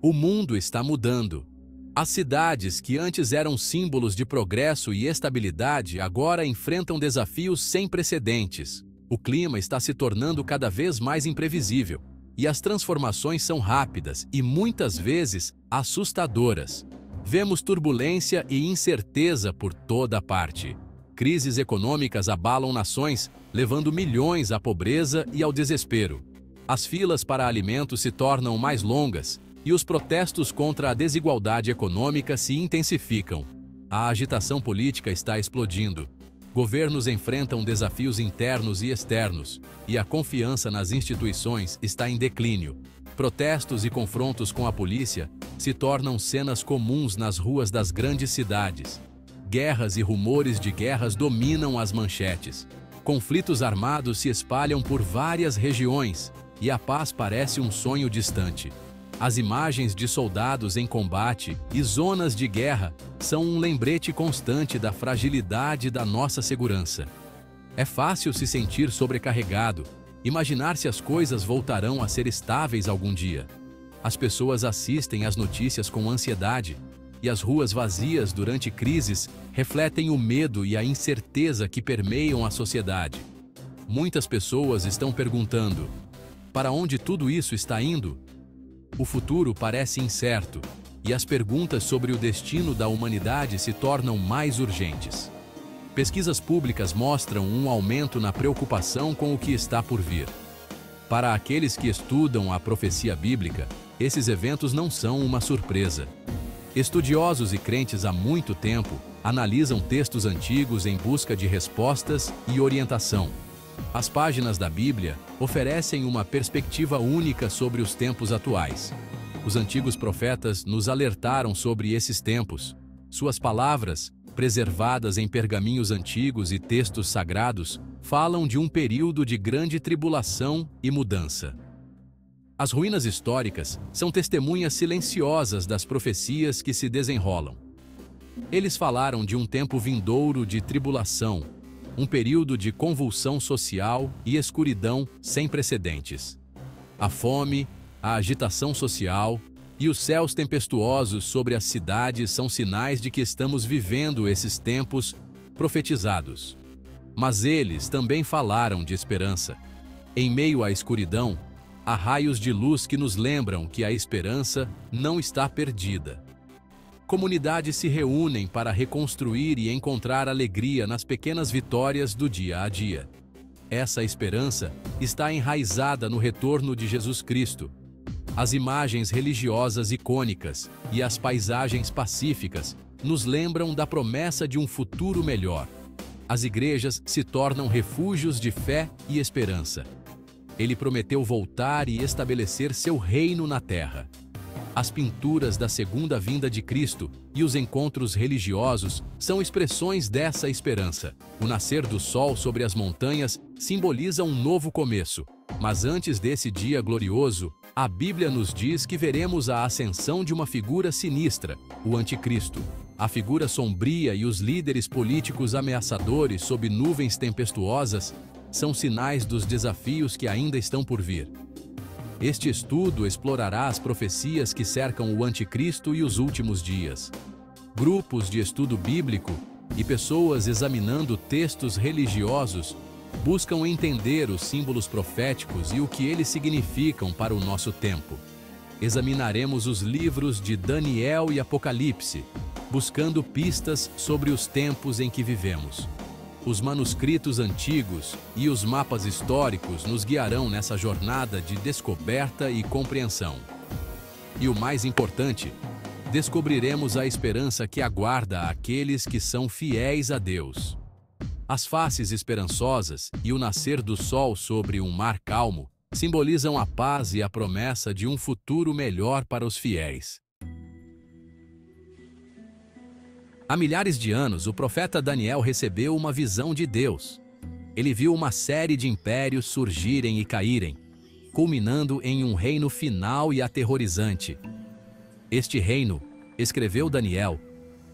O mundo está mudando. As cidades que antes eram símbolos de progresso e estabilidade agora enfrentam desafios sem precedentes. O clima está se tornando cada vez mais imprevisível, e as transformações são rápidas e muitas vezes assustadoras. Vemos turbulência e incerteza por toda parte. Crises econômicas abalam nações, levando milhões à pobreza e ao desespero. As filas para alimentos se tornam mais longas, e os protestos contra a desigualdade econômica se intensificam. A agitação política está explodindo. Governos enfrentam desafios internos e externos, e a confiança nas instituições está em declínio. Protestos e confrontos com a polícia se tornam cenas comuns nas ruas das grandes cidades. Guerras e rumores de guerras dominam as manchetes. Conflitos armados se espalham por várias regiões, e a paz parece um sonho distante. As imagens de soldados em combate e zonas de guerra são um lembrete constante da fragilidade da nossa segurança. É fácil se sentir sobrecarregado, imaginar se as coisas voltarão a ser estáveis algum dia. As pessoas assistem às notícias com ansiedade, e as ruas vazias durante crises refletem o medo e a incerteza que permeiam a sociedade. Muitas pessoas estão perguntando: para onde tudo isso está indo? O futuro parece incerto, e as perguntas sobre o destino da humanidade se tornam mais urgentes. Pesquisas públicas mostram um aumento na preocupação com o que está por vir. Para aqueles que estudam a profecia bíblica, esses eventos não são uma surpresa. Estudiosos e crentes há muito tempo analisam textos antigos em busca de respostas e orientação. As páginas da Bíblia oferecem uma perspectiva única sobre os tempos atuais. Os antigos profetas nos alertaram sobre esses tempos. Suas palavras, preservadas em pergaminhos antigos e textos sagrados, falam de um período de grande tribulação e mudança. As ruínas históricas são testemunhas silenciosas das profecias que se desenrolam. Eles falaram de um tempo vindouro de tribulação, um período de convulsão social e escuridão sem precedentes. A fome, a agitação social e os céus tempestuosos sobre as cidades são sinais de que estamos vivendo esses tempos profetizados. Mas eles também falaram de esperança. Em meio à escuridão, há raios de luz que nos lembram que a esperança não está perdida. Comunidades se reúnem para reconstruir e encontrar alegria nas pequenas vitórias do dia a dia. Essa esperança está enraizada no retorno de Jesus Cristo. As imagens religiosas icônicas e as paisagens pacíficas nos lembram da promessa de um futuro melhor. As igrejas se tornam refúgios de fé e esperança. Ele prometeu voltar e estabelecer seu reino na terra. As pinturas da segunda vinda de Cristo e os encontros religiosos são expressões dessa esperança. O nascer do sol sobre as montanhas simboliza um novo começo. Mas antes desse dia glorioso, a Bíblia nos diz que veremos a ascensão de uma figura sinistra, o Anticristo. A figura sombria e os líderes políticos ameaçadores sob nuvens tempestuosas são sinais dos desafios que ainda estão por vir. Este estudo explorará as profecias que cercam o Anticristo e os últimos dias. Grupos de estudo bíblico e pessoas examinando textos religiosos buscam entender os símbolos proféticos e o que eles significam para o nosso tempo. Examinaremos os livros de Daniel e Apocalipse, buscando pistas sobre os tempos em que vivemos. Os manuscritos antigos e os mapas históricos nos guiarão nessa jornada de descoberta e compreensão. E o mais importante, descobriremos a esperança que aguarda aqueles que são fiéis a Deus. As faces esperançosas e o nascer do sol sobre um mar calmo simbolizam a paz e a promessa de um futuro melhor para os fiéis. Há milhares de anos, o profeta Daniel recebeu uma visão de Deus. Ele viu uma série de impérios surgirem e caírem, culminando em um reino final e aterrorizante. Este reino, escreveu Daniel,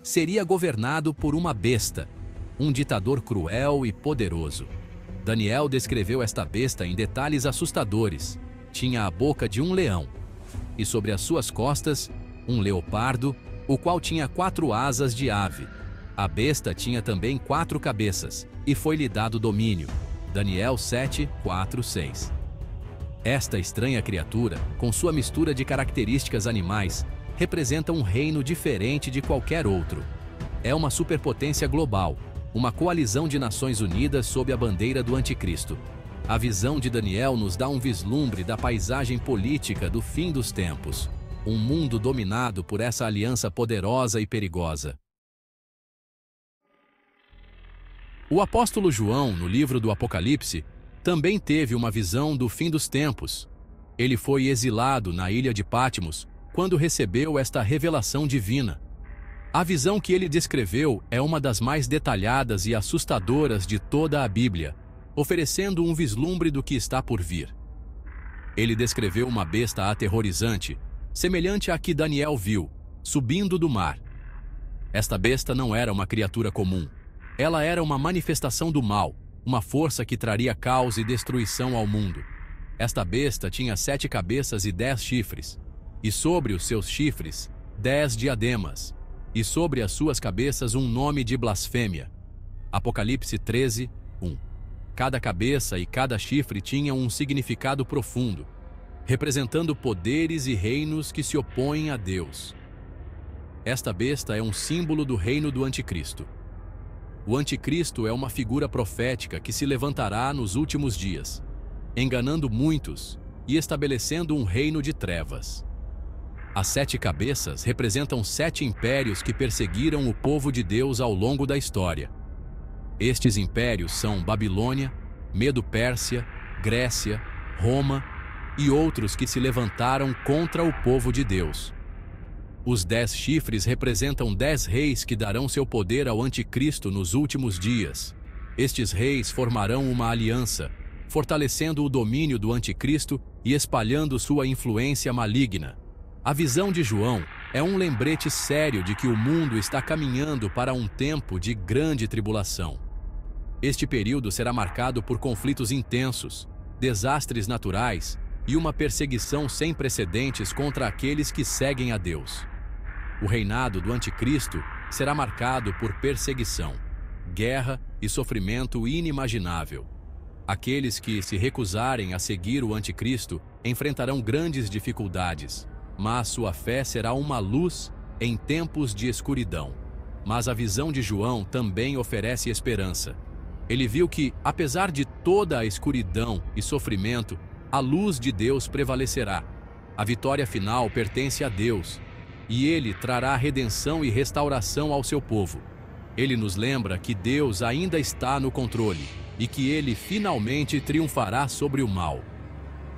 seria governado por uma besta, um ditador cruel e poderoso. Daniel descreveu esta besta em detalhes assustadores. Tinha a boca de um leão. e sobre as suas costas, um leopardo, o qual tinha 4 asas de ave. A besta tinha também 4 cabeças, e foi-lhe dado domínio. Daniel 7, 4, 6. Esta estranha criatura, com sua mistura de características animais, representa um reino diferente de qualquer outro. É uma superpotência global, uma coalizão de nações unidas sob a bandeira do Anticristo. A visão de Daniel nos dá um vislumbre da paisagem política do fim dos tempos, um mundo dominado por essa aliança poderosa e perigosa. O apóstolo João, no livro do Apocalipse, também teve uma visão do fim dos tempos. Ele foi exilado na ilha de Patmos quando recebeu esta revelação divina. A visão que ele descreveu é uma das mais detalhadas e assustadoras de toda a Bíblia, oferecendo um vislumbre do que está por vir. Ele descreveu uma besta aterrorizante, semelhante à que Daniel viu, subindo do mar. Esta besta não era uma criatura comum. Ela era uma manifestação do mal, uma força que traria caos e destruição ao mundo. Esta besta tinha 7 cabeças e 10 chifres, e sobre os seus chifres, 10 diademas, e sobre as suas cabeças um nome de blasfêmia. Apocalipse 13, 1. Cada cabeça e cada chifre tinham um significado profundo, representando poderes e reinos que se opõem a Deus. Esta besta é um símbolo do reino do Anticristo. O Anticristo é uma figura profética que se levantará nos últimos dias, enganando muitos e estabelecendo um reino de trevas. As 7 cabeças representam 7 impérios que perseguiram o povo de Deus ao longo da história. Estes impérios são Babilônia, Medo-Pérsia, Grécia, Roma e outros que se levantaram contra o povo de Deus. Os 10 chifres representam 10 reis que darão seu poder ao Anticristo nos últimos dias. Estes reis formarão uma aliança, fortalecendo o domínio do Anticristo e espalhando sua influência maligna. A visão de João é um lembrete sério de que o mundo está caminhando para um tempo de grande tribulação. Este período será marcado por conflitos intensos, desastres naturais e uma perseguição sem precedentes contra aqueles que seguem a Deus. O reinado do Anticristo será marcado por perseguição, guerra e sofrimento inimaginável. Aqueles que se recusarem a seguir o Anticristo enfrentarão grandes dificuldades, mas sua fé será uma luz em tempos de escuridão. Mas a visão de João também oferece esperança. Ele viu que, apesar de toda a escuridão e sofrimento, a luz de Deus prevalecerá. A vitória final pertence a Deus, e Ele trará redenção e restauração ao seu povo. Ele nos lembra que Deus ainda está no controle e que Ele finalmente triunfará sobre o mal.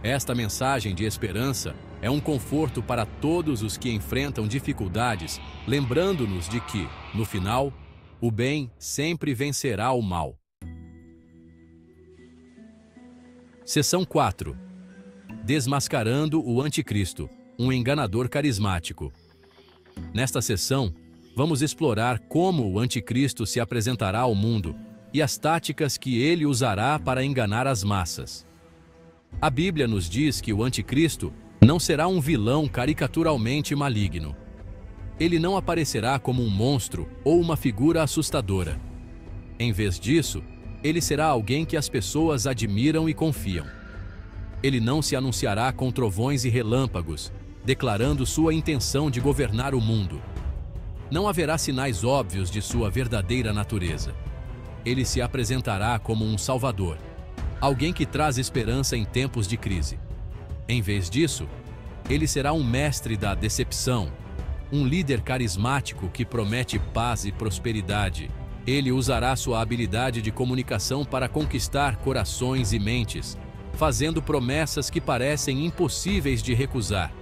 Esta mensagem de esperança é um conforto para todos os que enfrentam dificuldades, lembrando-nos de que, no final, o bem sempre vencerá o mal. Seção 4. Desmascarando o Anticristo, um enganador carismático. Nesta sessão, vamos explorar como o Anticristo se apresentará ao mundo e as táticas que ele usará para enganar as massas. A Bíblia nos diz que o Anticristo não será um vilão caricaturalmente maligno. Ele não aparecerá como um monstro ou uma figura assustadora. Em vez disso, ele será alguém que as pessoas admiram e confiam. Ele não se anunciará com trovões e relâmpagos, declarando sua intenção de governar o mundo. Não haverá sinais óbvios de sua verdadeira natureza. Ele se apresentará como um salvador, alguém que traz esperança em tempos de crise. Em vez disso, ele será um mestre da decepção, um líder carismático que promete paz e prosperidade. Ele usará sua habilidade de comunicação para conquistar corações e mentes, fazendo promessas que parecem impossíveis de recusar.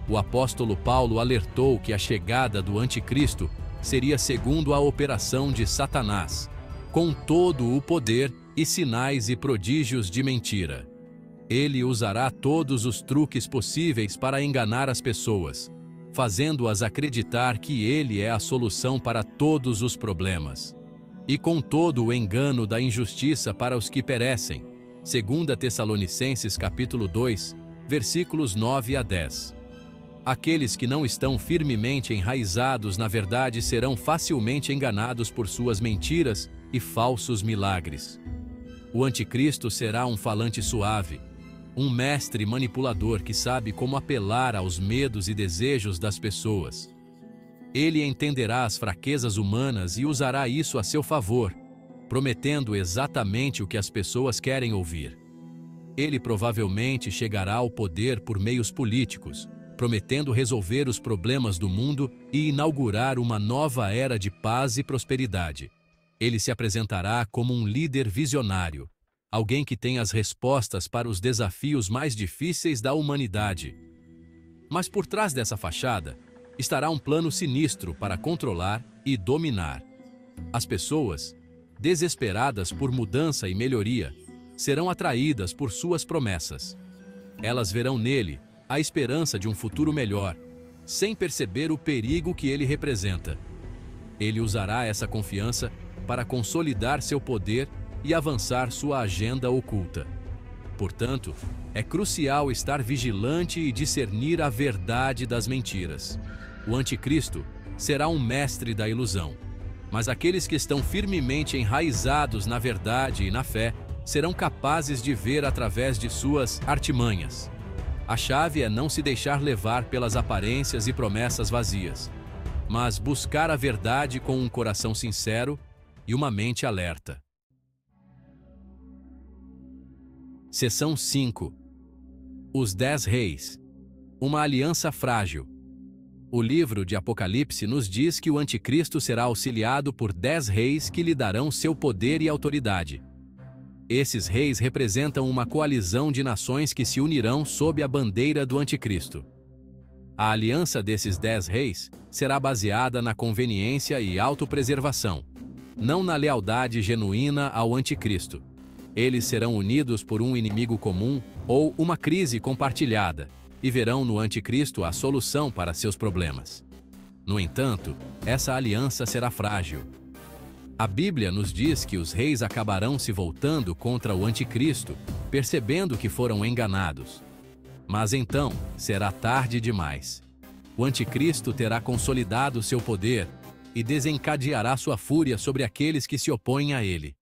O apóstolo Paulo alertou que a chegada do Anticristo seria segundo a operação de Satanás, com todo o poder e sinais e prodígios de mentira. Ele usará todos os truques possíveis para enganar as pessoas, fazendo-as acreditar que ele é a solução para todos os problemas. E com todo o engano da injustiça para os que perecem. 2 Tessalonicenses capítulo 2, versículos 9 a 10. Aqueles que não estão firmemente enraizados na verdade serão facilmente enganados por suas mentiras e falsos milagres. O anticristo será um falante suave, um mestre manipulador que sabe como apelar aos medos e desejos das pessoas. Ele entenderá as fraquezas humanas e usará isso a seu favor, prometendo exatamente o que as pessoas querem ouvir. Ele provavelmente chegará ao poder por meios políticos, prometendo resolver os problemas do mundo e inaugurar uma nova era de paz e prosperidade. Ele se apresentará como um líder visionário, alguém que tem as respostas para os desafios mais difíceis da humanidade. Mas por trás dessa fachada estará um plano sinistro para controlar e dominar. As pessoas, desesperadas por mudança e melhoria, serão atraídas por suas promessas. Elas verão nele a esperança de um futuro melhor, sem perceber o perigo que ele representa. Ele usará essa confiança para consolidar seu poder e avançar sua agenda oculta. Portanto, é crucial estar vigilante e discernir a verdade das mentiras. O anticristo será um mestre da ilusão, mas aqueles que estão firmemente enraizados na verdade e na fé serão capazes de ver através de suas artimanhas. A chave é não se deixar levar pelas aparências e promessas vazias, mas buscar a verdade com um coração sincero e uma mente alerta. Seção 5. Os 10 Reis. Uma aliança frágil. O livro de Apocalipse nos diz que o anticristo será auxiliado por 10 reis que lhe darão seu poder e autoridade. Esses reis representam uma coalizão de nações que se unirão sob a bandeira do anticristo. A aliança desses 10 reis será baseada na conveniência e autopreservação, não na lealdade genuína ao anticristo. Eles serão unidos por um inimigo comum ou uma crise compartilhada e verão no anticristo a solução para seus problemas. No entanto, essa aliança será frágil. A Bíblia nos diz que os reis acabarão se voltando contra o anticristo, percebendo que foram enganados. Mas então, será tarde demais. O anticristo terá consolidado seu poder e desencadeará sua fúria sobre aqueles que se opõem a ele.